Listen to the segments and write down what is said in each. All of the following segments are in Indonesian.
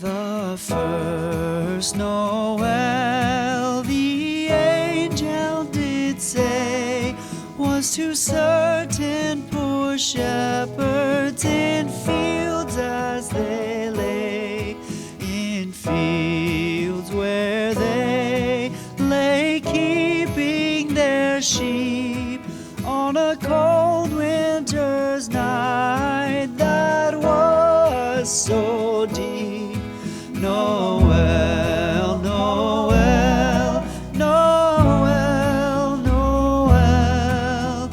The first Noel, the angel did say, was to certain poor shepherds in fields as they lay, in fields where they lay keeping their sheep on a cold winter's night that was so deep. Noel, Noel, Noel, Noel,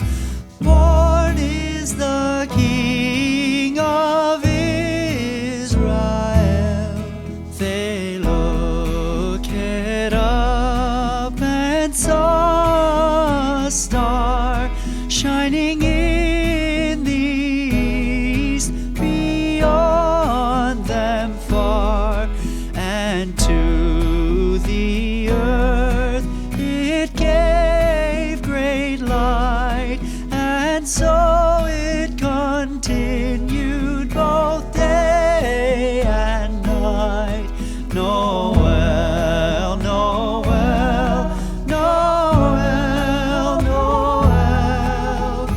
born is the King of Israel. They looked up and saw a star shining in the east beyond them far. And to the earth it gave great light, and so it continued both day and night. Noel, Noel, Noel, Noel,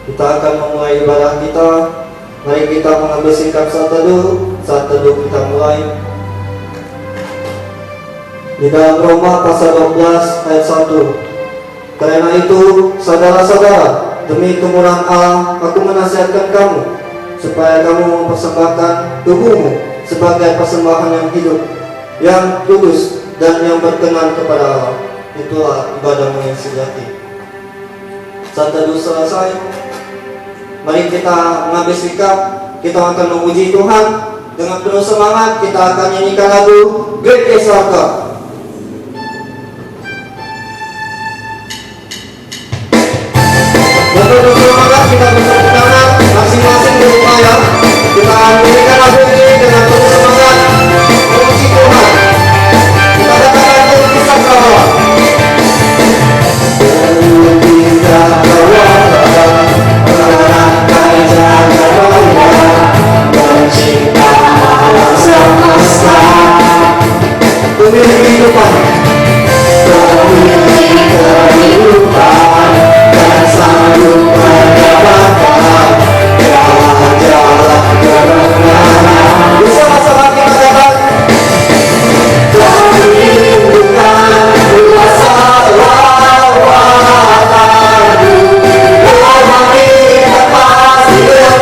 Kita akan memulai ibadah kita. Mari kita mengambil sikap saat teduh. Saat teduh kita mulai. Di dalam Roma pasal 12 ayat 1. Karena itu, saudara-saudara, demi kemurahan Allah, aku menasihatkan kamu supaya kamu mempersembahkan tubuhmu sebagai persembahan yang hidup, yang kudus dan yang berkenan kepada Allah. Itulah ibadahmu yang sejati. Saat teduh selesai, mari kita mengambil sikap. Kita akan memuji Tuhan dengan penuh semangat. Kita akan nyanyikan lagu Great is Our God. Dengan semangat kita bersatu tangan, masing-masing berupaya. Kita nyanyikan lagu ini dengan penuh semangat memuji Tuhan. Kita katakan Great is Our God. Pemilik kehidupan, dan sanggup mendapatkan jalan kebenaran. Bersama-sama kita katakan, perlindungan kuasa lawananmu, Tuhan kita pasti terjadi.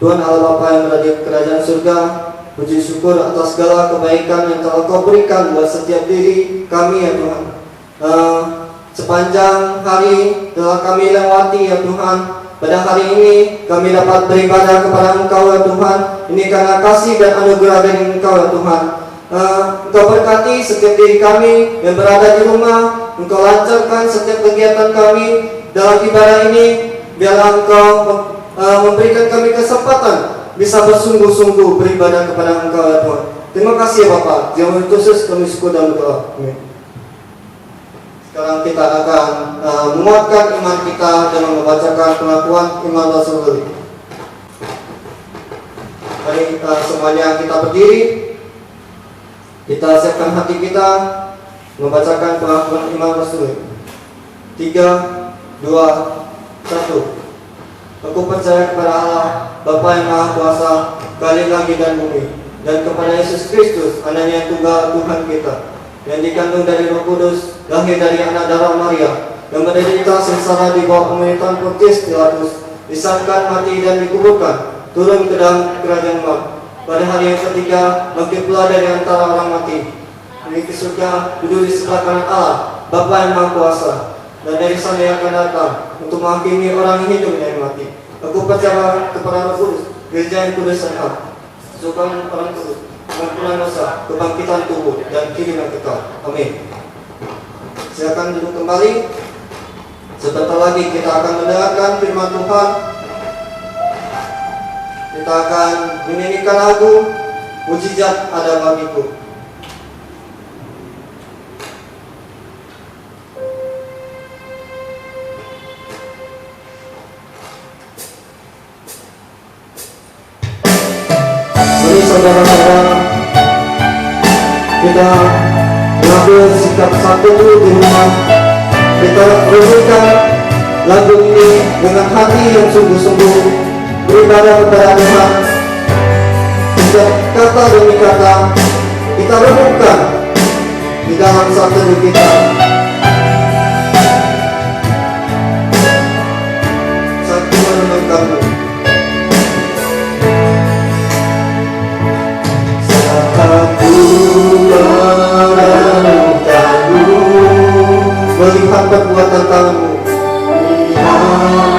Tuhan Allah Bapa yang berada di kerajaan surga, puji syukur atas segala kebaikan yang telah Kau berikan buat setiap diri kami ya Tuhan. Sepanjang hari telah kami lewati ya Tuhan. Pada hari ini kami dapat beribadah kepada Engkau ya Tuhan. Ini karena kasih dan anugerah dari Engkau ya Tuhan. Engkau berkati setiap diri kami yang berada di rumah. Engkau lancarkan setiap kegiatan kami dalam ibadah ini. Biarlah Engkau memberikan kami kesempatan bisa bersungguh-sungguh beribadah kepada Engkau ya Tuhan. Terima kasih ya Bapak. Terima Yesus kami syukur dan berdoa. Amin. Sekarang kita akan menguatkan iman kita dengan membacakan pengakuan iman Rasul. Mari kita semuanya kita berdiri. Kita siapkan hati kita membacakan pengakuan iman Rasul. 3, 2, 1. Aku percaya kepada Allah, Bapa yang Maha Kuasa, Khalik langit dan bumi, dan kepada Yesus Kristus, anaknya yang tunggal Tuhan kita, yang dikandung dari Roh Kudus, lahir dari anak darah Maria, yang menderita sengsara di bawah pemerintahan Pontius Pilatus, disangkan mati dan dikuburkan, turun ke dalam kerajaan maut. Pada hari yang ketiga, bangkit pula dari antara orang mati, naik ke surga, duduk di sebelah kanan Allah, Bapa yang Maha Kuasa, dan dari sana yang akan datang untuk menghakimi orang yang hidup dan mati. Aku percaya kepada Roh Kudus, gereja yang kudus dan hak, kesukaan orang kudus, pengampunan dosa, kebangkitan tubuh, dan hidup yang kekal. Amin. Silakan duduk kembali. Sebentar lagi kita akan mendengarkan firman Tuhan. Kita akan menyanyikan lagu Mujizat Ada Bagiku. Mari saudara-saudara, kita mengambil sikap satu di rumah. Kita renungkan lagu ini dengan hati yang sungguh-sungguh, beribadah kepada Tuhan. Setiap kata demi kata kita renungkan di dalam satu kita. Satu merenungkanmu. Aku merenungkanmu, melihat perbuatan tanganmu,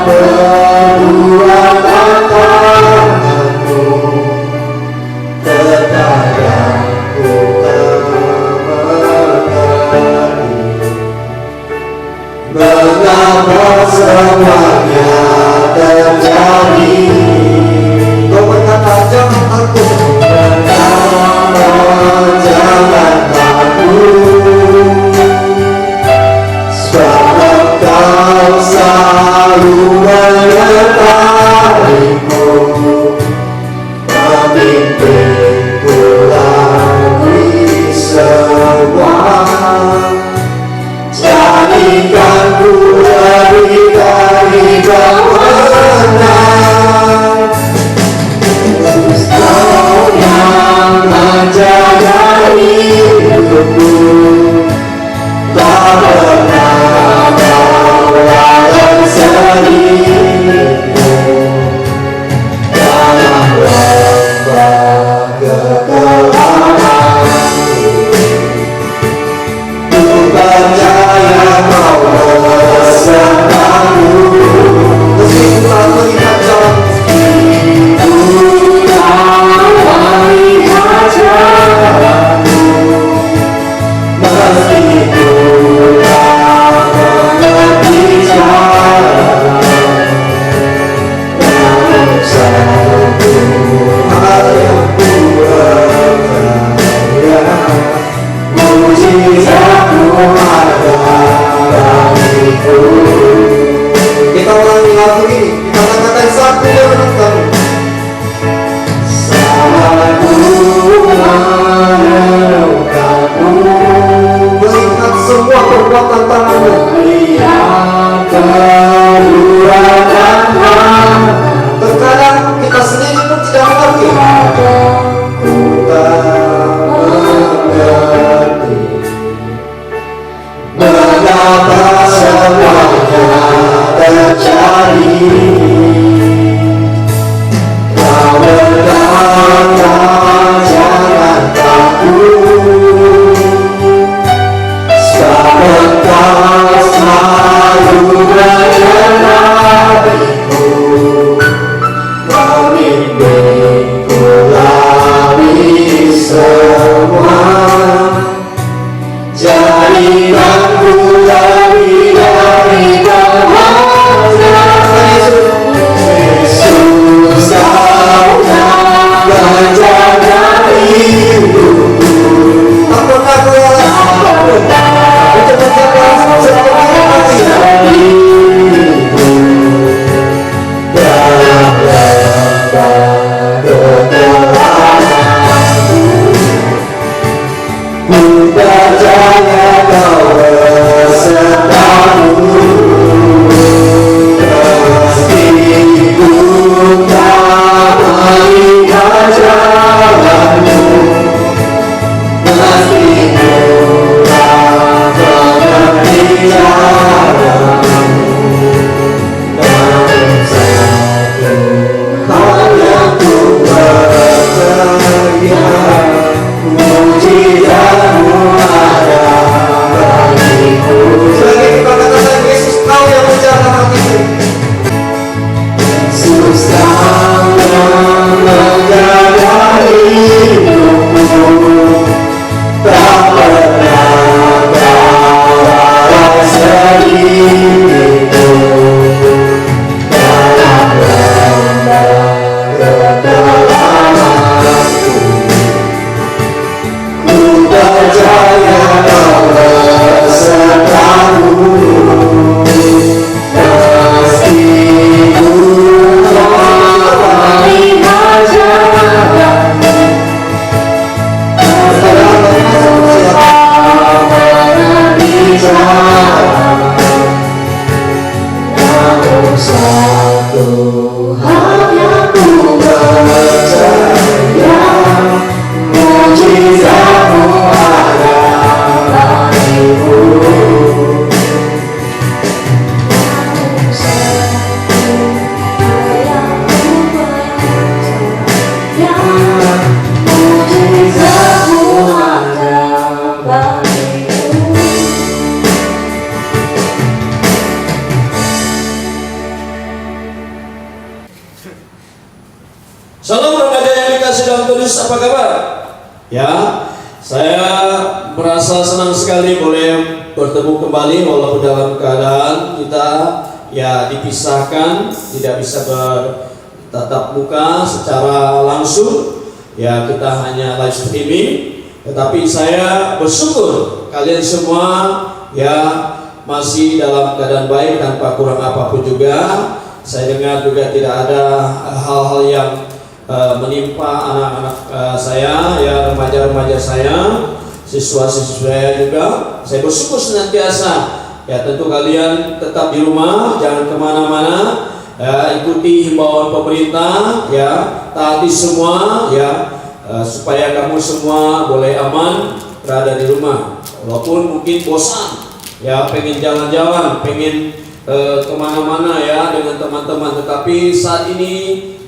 melihat perbuatan tanganmu, terkadang ku tak mengerti. Tuhan yang ku percaya, mujizat-Mu ada bagiku. Mujizat-Mu ada bagiku. Salam remaja yang dikasih dalam Tuhan, apa kabar? Ya, saya merasa senang sekali boleh bertemu kembali walaupun dalam keadaan kita ya dipisahkan, tidak bisa bertatap muka secara langsung. Ya, kita hanya live streaming. Tetapi saya bersyukur kalian semua ya masih dalam keadaan baik tanpa kurang apapun juga. Saya dengar juga tidak ada hal-hal yang menimpa anak-anak saya, ya remaja-remaja saya, siswa-siswa saya juga. Saya bersyukur senantiasa. Ya tentu kalian tetap di rumah, jangan kemana-mana. Ya, ikuti himbauan pemerintah, ya taati semua, ya supaya kamu semua boleh aman berada di rumah. Walaupun mungkin bosan, ya pengen jalan-jalan, pengen kemana-mana ya dengan teman-teman. Tetapi saat ini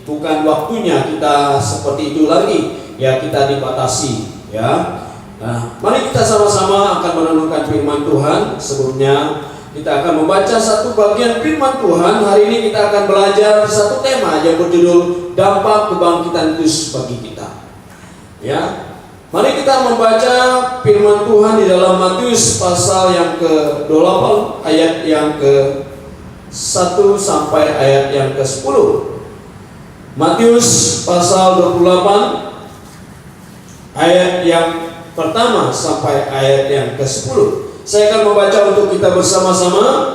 bukan waktunya kita seperti itu lagi, ya kita dibatasi ya. Nah, mari kita sama-sama akan merenungkan firman Tuhan. Sebelumnya kita akan membaca satu bagian firman Tuhan. Hari ini kita akan belajar satu tema yang berjudul dampak kebangkitan Kristus bagi kita. Ya, mari kita membaca firman Tuhan di dalam Matius pasal yang ke-8 ayat yang ke-1 sampai ayat yang ke-10. Matius pasal 28 ayat yang pertama sampai ayat yang ke-10. Saya akan membaca untuk kita bersama-sama.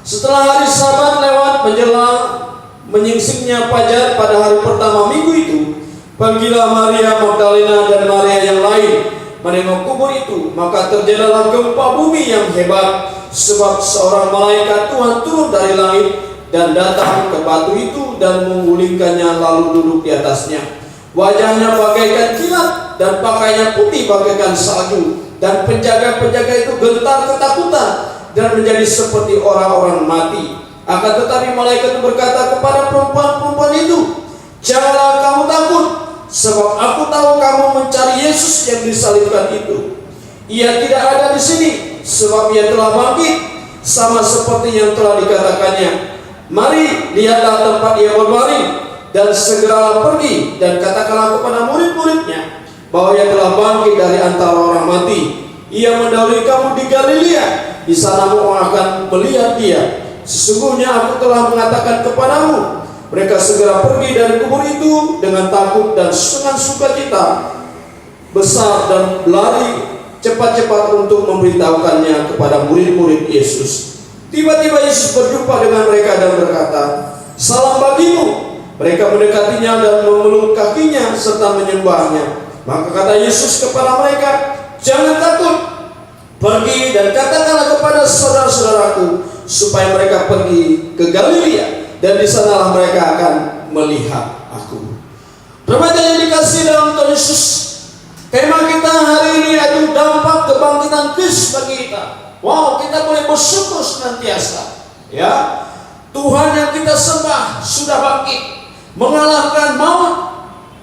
Setelah hari Sabat lewat menjelang menyingsingnya fajar pada hari pertama minggu itu, pergilah Maria Magdalena dan Maria yang lain menengok kubur itu. Maka terjadilah gempa bumi yang hebat, sebab seorang malaikat Tuhan turun dari langit dan datang ke batu itu dan menggulingkannya lalu duduk di atasnya. Wajahnya bagaikan kilat dan pakaiannya putih bagaikan salju, dan penjaga-penjaga itu gentar ketakutan dan menjadi seperti orang-orang mati. Akan tetapi malaikat itu berkata kepada perempuan-perempuan itu, "Janganlah kamu takut, sebab aku tahu kamu mencari Yesus yang disalibkan itu. Ia tidak ada di sini, sebab ia telah bangkit, sama seperti yang telah dikatakannya. Mari, lihatlah tempat ia berbaring, dan segeralah pergi dan katakanlah kepada murid-muridnya bahwa ia telah bangkit dari antara orang mati. Ia mendahului kamu di Galilea, di sana kamu akan melihat dia. Sesungguhnya aku telah mengatakan kepadamu." Mereka segera pergi dari kubur itu dengan takut dan dengan sukacita besar dan berlari cepat-cepat untuk memberitahukannya kepada murid-murid Yesus. Tiba-tiba Yesus berjumpa dengan mereka dan berkata, "Salam bagimu." Mereka mendekatinya dan memeluk kakinya serta menyembahnya. Maka kata Yesus kepada mereka, "Jangan takut. Pergi dan katakanlah kepada saudara-saudaraku supaya mereka pergi ke Galilea, dan di sanalah mereka akan melihat aku." Remaja yang dikasihi dalam Tuhan Yesus, tema kita hari ini yaitu dampak kebangkitan Kristus bagi kita. Wow, kita boleh bersyukur senantiasa. Ya, Tuhan yang kita sembah sudah bangkit, mengalahkan maut.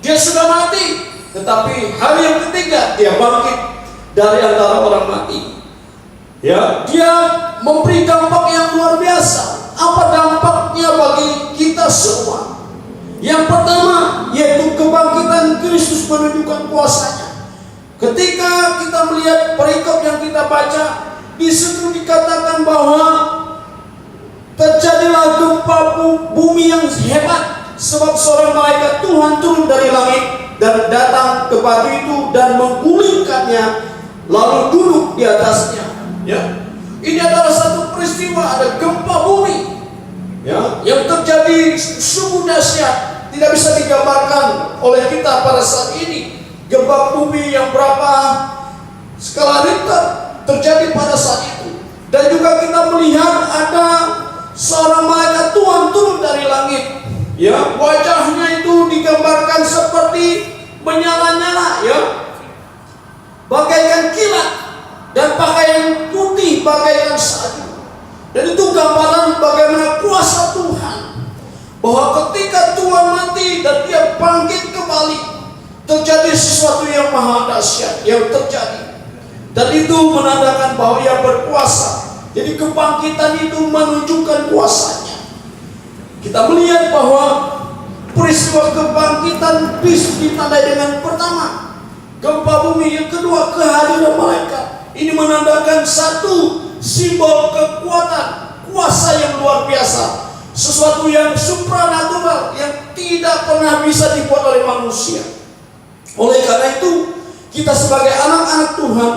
Dia sudah mati, tetapi hari yang ketiga dia bangkit dari antara orang mati. Ya, dia memberi dampak yang luar biasa. Apa dampaknya bagi kita semua? Yang pertama yaitu kebangkitan Kristus menunjukkan kuasanya. Ketika kita melihat perikop yang kita baca, di situ dikatakan bahwa terjadilah gempa bumi yang hebat, sebab seorang malaikat Tuhan turun dari langit dan datang ke batu itu dan menggulingkannya lalu duduk di atasnya. Ya, ini adalah satu peristiwa, ada gempa bumi ya, yang terjadi sungguh dahsyat, tidak bisa digambarkan oleh kita pada saat ini. Gempa bumi yang berapa skala Richter terjadi pada saat itu. Dan juga kita melihat ada seorang malaikat Tuhan turun dari langit Dan itu gambaran bagaimana kuasa Tuhan. Bahwa ketika Tuhan mati dan Dia bangkit kembali, terjadi sesuatu yang maha dahsyat yang terjadi. Dan itu menandakan bahwa Ia berkuasa. Jadi kebangkitan itu menunjukkan kuasanya. Kita melihat bahwa peristiwa kebangkitan Kristus ditandai dengan pertama, gempa bumi, yang kedua kehadiran malaikat. Ini menandakan satu simbol kekuatan, kuasa yang luar biasa, sesuatu yang supranatural yang tidak pernah bisa dibuat oleh manusia. Oleh karena itu, kita sebagai anak-anak Tuhan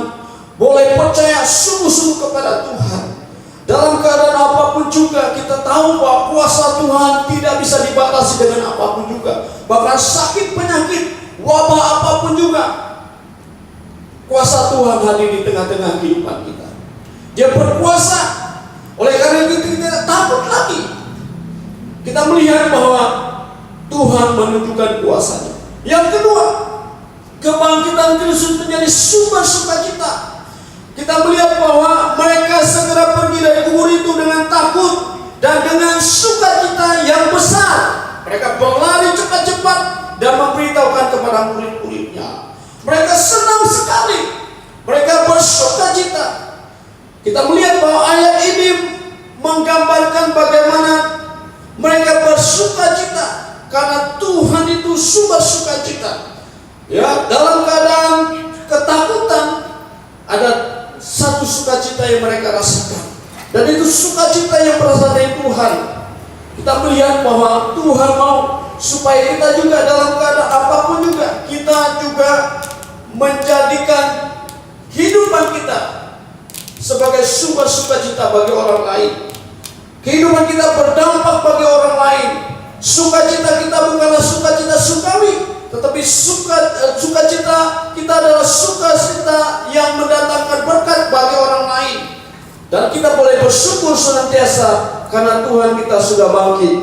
boleh percaya sungguh-sungguh kepada Tuhan. Dalam keadaan apapun juga kita tahu bahwa kuasa Tuhan tidak bisa dibatasi dengan apapun juga. Bahkan sakit, penyakit, wabah apapun juga, kuasa Tuhan hadir di tengah-tengah kehidupan kita. Dia berkuasa. Oleh karena itu kita tidak takut lagi. Kita melihat bahwa Tuhan menunjukkan kuasanya. Yang kedua, kebangkitan Kristus menjadi sumber sukacita. Kita melihat bahwa mereka segera pergi dari kubur itu dengan takut dan dengan sukacita yang besar. Mereka berlari cepat-cepat dan memberitahukan kepada murid-muridnya. Mereka senang sekali. Mereka bersukacita. Kita melihat bahwa ayat ini menggambarkan bagaimana mereka bersukacita karena Tuhan itu sumber sukacita. Ya, dalam keadaan ketakutan ada satu sukacita yang mereka rasakan, dan itu sukacita yang berasal dari Tuhan. Kita melihat bahwa Tuhan mau supaya kita juga dalam keadaan apapun juga, kita juga menjadikan kehidupan kita sebagai sumber sukacita bagi orang lain. Kehidupan kita berdampak bagi orang lain. Sukacita kita bukanlah sukacita sukawi, tetapi sukacita kita adalah sukacita yang mendatangkan berkat bagi orang lain. Dan kita boleh bersyukur senantiasa karena Tuhan kita sudah bangkit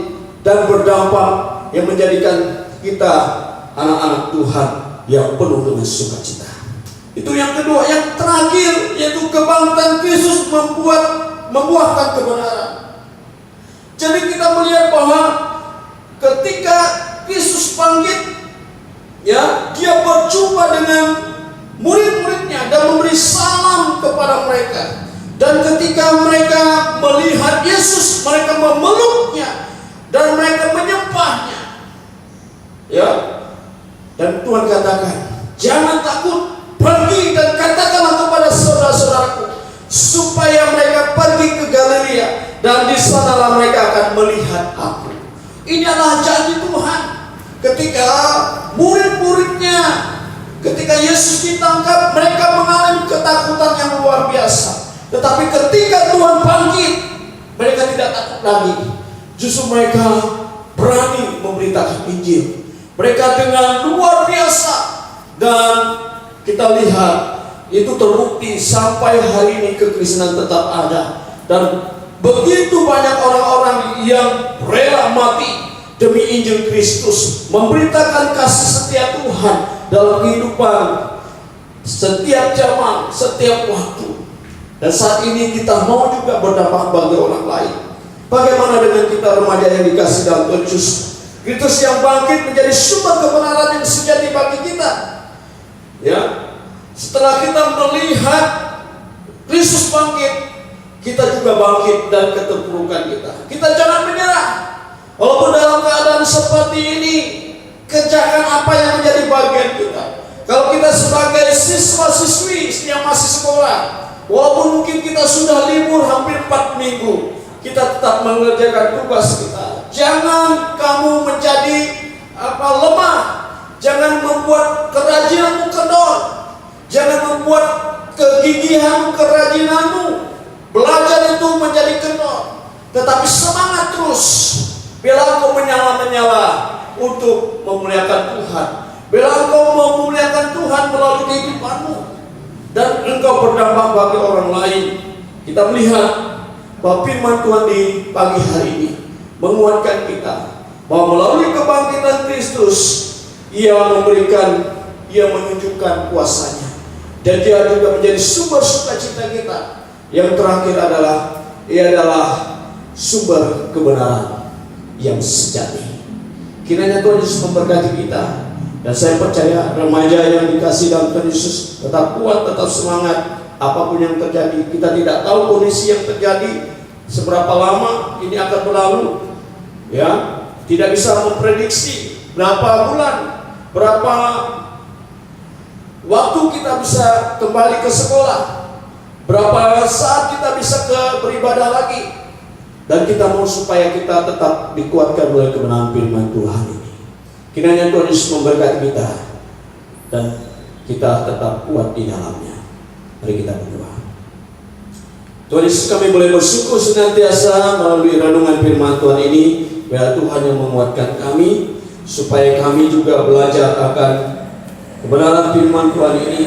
dan berdampak yang menjadikan kita anak-anak Tuhan yang penuh dengan sukacita. Itu yang kedua. Yang terakhir yaitu kebangkitan Kristus membuahkan kebenaran. Jadi kita melihat bahwa ketika Kristus bangkit, ya, Dia berjumpa dengan murid-muridnya dan memberi salam kepada mereka. Dan ketika mereka melihat Yesus, mereka memeluknya dan mereka menyembahnya. Ya, dan Tuhan katakan, jangan takut, pergi dan katakanlah kepada saudara-saudaraku supaya mereka pergi ke Galilea dan di sanalah mereka akan melihat Aku. Ini adalah janji Tuhan. Ketika murid-muridnya, ketika Yesus ditangkap, mereka mengalami ketakutan yang luar biasa. Tetapi ketika Tuhan bangkit, mereka tidak takut lagi. Justru mereka berani memberitakan Injil. Mereka dengan luar biasa. Dan kita lihat itu terbukti sampai hari ini kekristenan tetap ada. Dan begitu banyak orang-orang yang rela mati demi Injil Kristus, memberitakan kasih setia Tuhan dalam kehidupan setiap zaman, setiap waktu. Dan saat ini kita mau juga berdampak bagi orang lain. Bagaimana dengan kita remaja yang dikasih dalam Tuhan Yesus? Kristus yang bangkit menjadi sumber kebenaran yang sejati bagi kita. Ya, setelah kita melihat Kristus bangkit, kita juga bangkit dan keterpurukan kita. Kita jangan menyerah. Walaupun dalam keadaan seperti ini, kerjakan apa yang menjadi bagian kita. Kalau kita sebagai siswa-siswi yang masih sekolah, walaupun mungkin kita sudah libur hampir 4 minggu, kita tetap mengerjakan tugas kita. Jangan kamu menjadi lemah. Jangan membuat kerajinanmu kendor. Jangan membuat kegigihanmu, kerajinanmu, belajar itu menjadi kendor. Tetapi semangat terus. Bila engkau menyala-menyala untuk memuliakan Tuhan, bila engkau memuliakan Tuhan melalui kehidupanmu, dan engkau berdampak bagi orang lain. Kita melihat bahwa firman Tuhan di pagi hari ini menguatkan kita bahwa melalui kebangkitan Kristus, Ia menunjukkan kuasanya, dan Dia juga menjadi sumber sukacita kita. Yang terakhir adalah Ia adalah sumber kebenaran yang sejati. Kiranya Tuhan Yesus memberkati kita. Dan saya percaya remaja yang dikasih dalam Tuhan Yesus tetap kuat, tetap semangat. Apapun yang terjadi, kita tidak tahu kondisi yang terjadi seberapa lama ini akan berlalu. Ya, tidak bisa memprediksi berapa bulan, berapa waktu kita bisa kembali ke sekolah, berapa saat kita bisa beribadah lagi. Dan kita mau supaya kita tetap dikuatkan oleh kebenaran firman Tuhan ini. Kiranya Tuhan Yesus memberkati kita dan kita tetap kuat di dalamnya. Mari kita berdoa. Tuhan Yesus, kami boleh bersyukur senantiasa melalui renungan firman Tuhan ini. Biar Tuhan yang menguatkan kami, supaya kami juga belajar akan kebenaran firman Tuhan ini,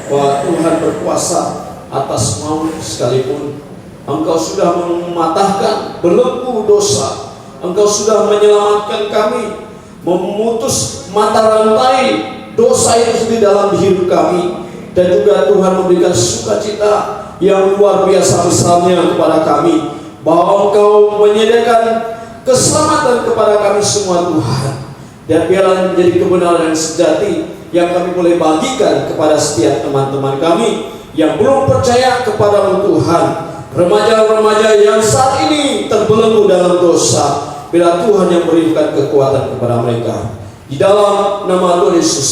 bahwa Tuhan berkuasa atas maut sekalipun. Engkau sudah mematahkan belenggu dosa. Engkau sudah menyelamatkan kami, memutus mata rantai dosa itu di dalam hidup kami. Dan juga Tuhan memberikan sukacita yang luar biasa besarnya kepada kami, bahwa Engkau menyediakan keselamatan kepada kami semua Tuhan. Dan biarlah menjadi kebenaran yang sejati yang kami boleh bagikan kepada setiap teman-teman kami yang belum percaya kepada Tuhan. Remaja-remaja yang saat ini terbelenggu dalam dosa, bila Tuhan yang berikan kekuatan kepada mereka. Di dalam nama Tuhan Yesus,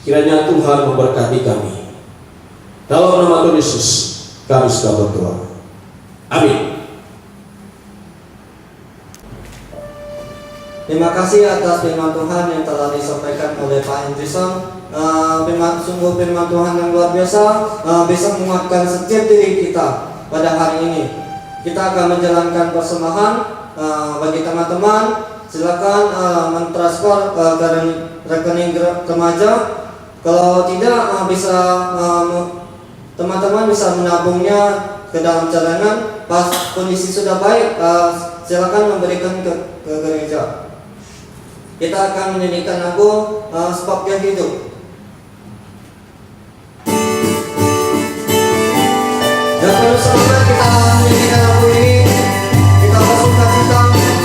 kiranya Tuhan memberkati kami. Dalam nama Tuhan Yesus, kami sudah berdoa. Amin. Terima kasih atas firman Tuhan yang telah disampaikan oleh Pak Hendrison. Sungguh firman Tuhan yang luar biasa, bisa menguatkan setiap diri kita. Pada hari ini kita akan menjalankan persembahan. Bagi teman-teman, silakan mentransfer ke rekening remaja. Kalau tidak, teman-teman bisa menabungnya ke dalam cadangan. Pas kondisi sudah baik, silakan memberikan ke gereja. Kita akan menyanyikan lagu Sebabnya Hidup. Dan bersama kita menyanyikan lagu ini, kita bersuka cita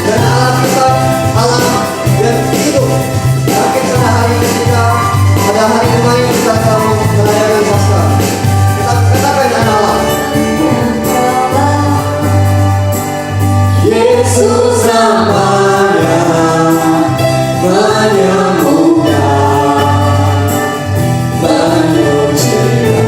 dan alam dan hidup. Yakin pada hari ini pada hari kemarin kita selalu merayakan Paskah. Kita katakan dan alam. Yesus namanya menyembuhkan, menyucikan.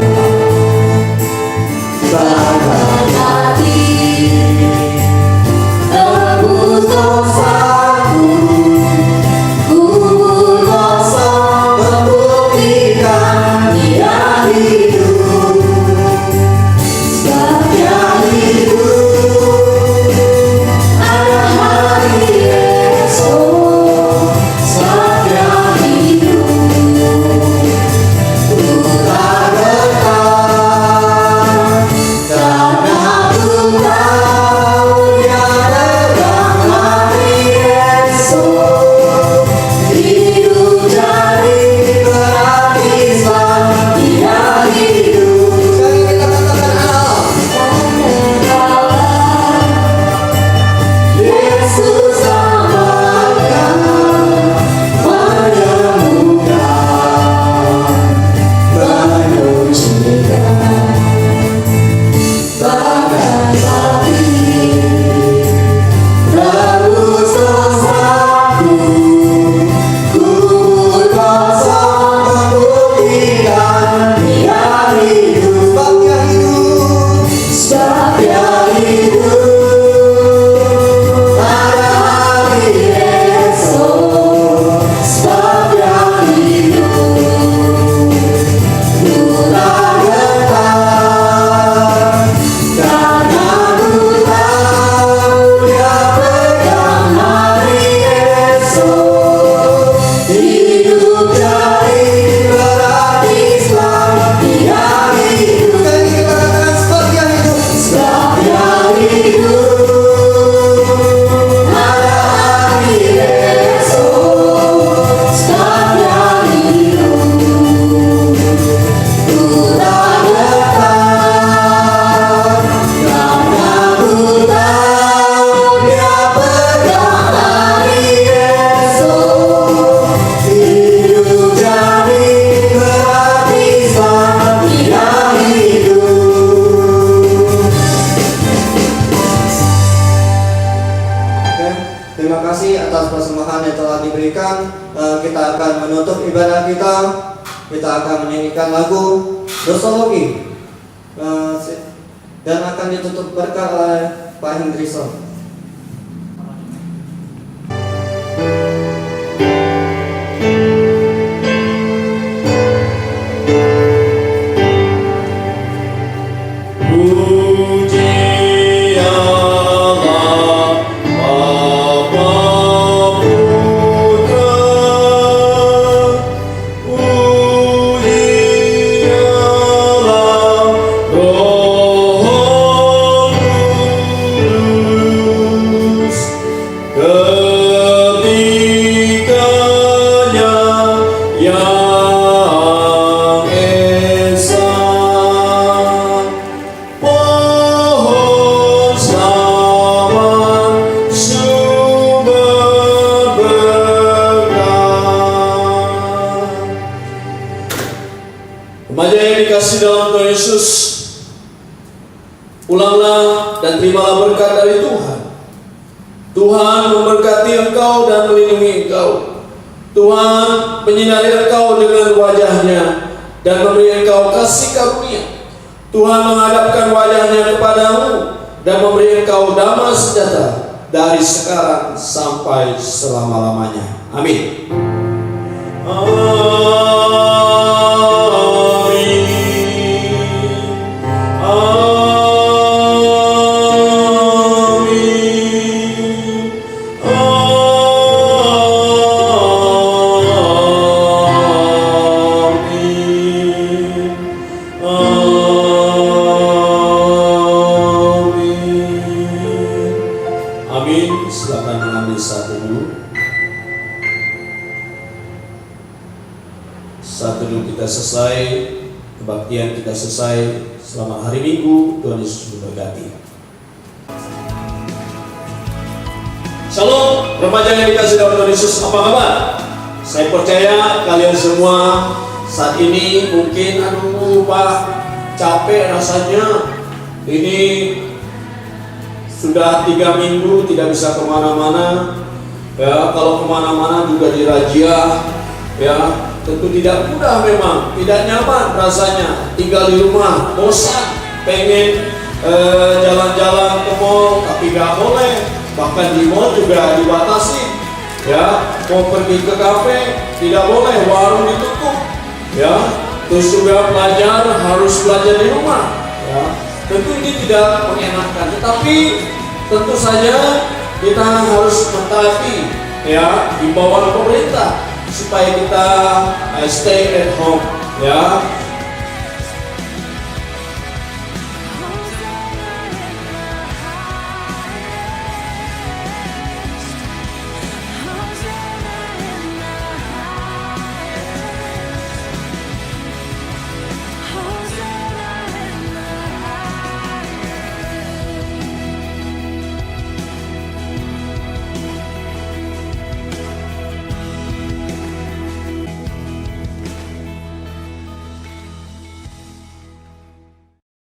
kasih atas persembahan yang telah diberikan. Kita akan menutup ibadah kita. Kita akan menyanyikan lagu Doxology dan akan ditutup berkat oleh Pak Hendrison. Remaja yang dikasih dalam Tuhan Yesus, ulanglah dan terimalah berkat dari Tuhan. Tuhan memberkati engkau dan melindungi engkau. Tuhan menyinari engkau dengan wajahnya dan memberi engkau kasih karunia. Tuhan menghadapkan wajahnya kepadamu dan memberi engkau damai sejahtera dari sekarang sampai selama-lamanya. Amin. Silakan mengambil satu dulu. Satu dulu kita selesai, kebaktian kita selesai. Selamat hari Minggu, Tuhan Yesus memberkati. Shalom, remaja yang dikasih dalam Tuhan Yesus, apa kabar? Saya percaya kalian semua saat ini mungkin Pak, capek rasanya. Ini sudah 3 minggu tidak bisa kemana-mana, ya. Kalau kemana-mana juga dirazia, ya. Tentu tidak mudah, memang tidak nyaman rasanya. Tinggal di rumah, bosan, pengen jalan-jalan ke mall, tapi gak boleh. Bahkan di mall juga dibatasi, ya. Mau pergi ke kafe tidak boleh, warung ditutup, ya. Terus juga harus belajar di rumah, ya. Tentu ini tidak mengenakan, tetapi tentu saja kita harus mentaati, ya, himbauan pemerintah supaya kita stay at home, ya.